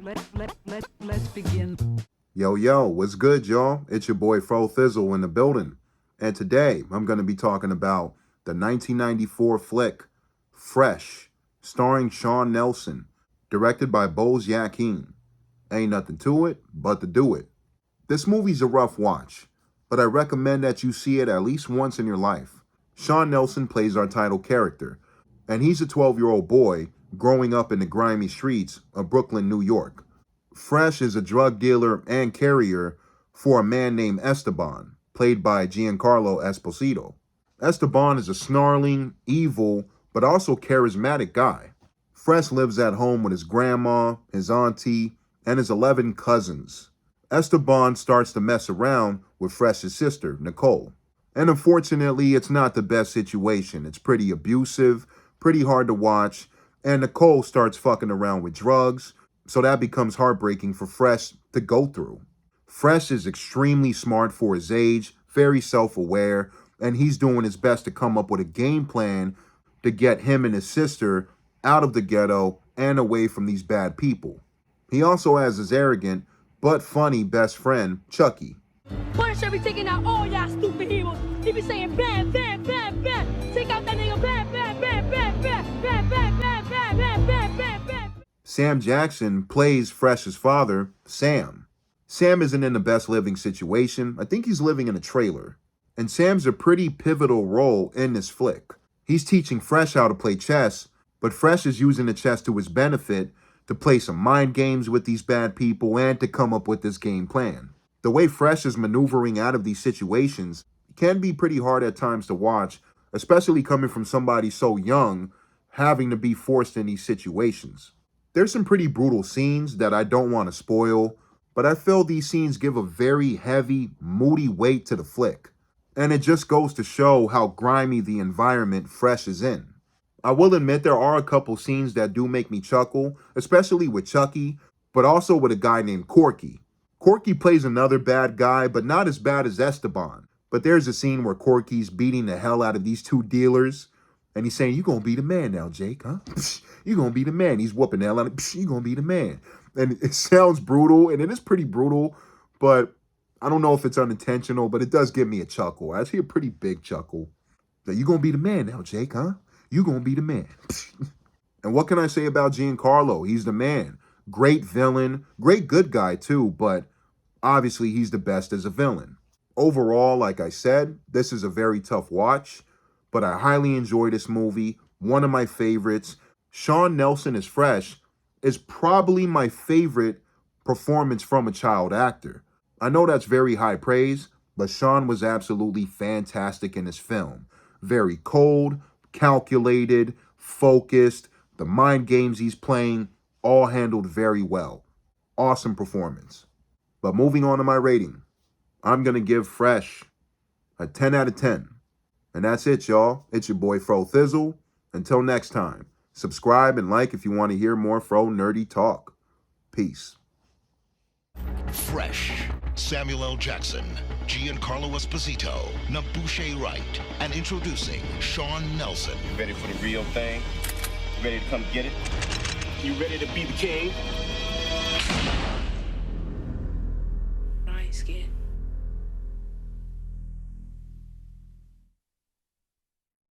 Let's begin. Yo, what's good, y'all? It's your boy Frothizzle in the building. And today, I'm going to be talking about the 1994 flick, Fresh, starring Sean Nelson, directed by Boaz Yakin. Ain't nothing to it but to do it. This movie's a rough watch, but I recommend that you see it at least once in your life. Sean Nelson plays our title character, and he's a 12-year-old boy growing up in the grimy streets of Brooklyn, New York. Fresh is a drug dealer and carrier for a man named Esteban, played by Giancarlo Esposito. Esteban is a snarling, evil, but also charismatic guy. Fresh lives at home with his grandma, his auntie, and his 11 cousins. Esteban starts to mess around with Fresh's sister, Nicole. And unfortunately, it's not the best situation. It's pretty abusive, pretty hard to watch, and Nicole starts fucking around with drugs, so that becomes heartbreaking for Fresh to go through. Fresh is extremely smart for his age, very self-aware, and he's doing his best to come up with a game plan to get him and his sister out of the ghetto and away from these bad people. He also has his arrogant but funny best friend, Chucky. Punish everything out all y'all stupid heroes. He be saying bam, bam, bam, bam. Take out that nigga bam, bam, bam, bam, bam, bam, bam, bam, bam, bam, bam, bam, bam. Sam Jackson plays Fresh's father, Sam. Sam isn't in the best living situation. I think he's living in a trailer. And Sam's a pretty pivotal role in this flick. He's teaching Fresh how to play chess, but Fresh is using the chess to his benefit to play some mind games with these bad people and to come up with this game plan. The way Fresh is maneuvering out of these situations can be pretty hard at times to watch, especially coming from somebody so young, having to be forced in these situations. There's some pretty brutal scenes that I don't want to spoil, but I feel these scenes give a very heavy, moody weight to the flick. And it just goes to show how grimy the environment Fresh is in. I will admit there are a couple scenes that do make me chuckle, especially with Chucky, but also with a guy named Corky. Corky plays another bad guy, but not as bad as Esteban. But there's a scene where Corky's beating the hell out of these two dealers, and he's saying, "You gonna be the man now, Jake, huh? You gonna be the man." He's whooping the hell out of him. You gonna be the man. And it sounds brutal, and it is pretty brutal, but I don't know if it's unintentional, but it does give me a chuckle. Actually, a pretty big chuckle. That you gonna be the man now, Jake, huh? You gonna be the man. And what can I say about Giancarlo? He's the man. Great villain, great good guy too, but obviously he's the best as a villain. Overall, like I said, this is a very tough watch, but I highly enjoy this movie. One of my favorites. Sean Nelson as Fresh is probably my favorite performance from a child actor. I know that's very high praise, but Sean was absolutely fantastic in this film. Very cold, calculated, focused, the mind games he's playing, all handled very well. Awesome performance. But moving on to my rating, I'm going to give Fresh a 10 out of 10. And that's it, y'all. It's your boy Frothizzle. Until next time, subscribe and like if you want to hear more Fro nerdy talk. Peace. Fresh, Samuel L. Jackson, Giancarlo Esposito, Nabushe Wright, and introducing Sean Nelson. You ready for the real thing? You ready to come get it? You ready to be the king?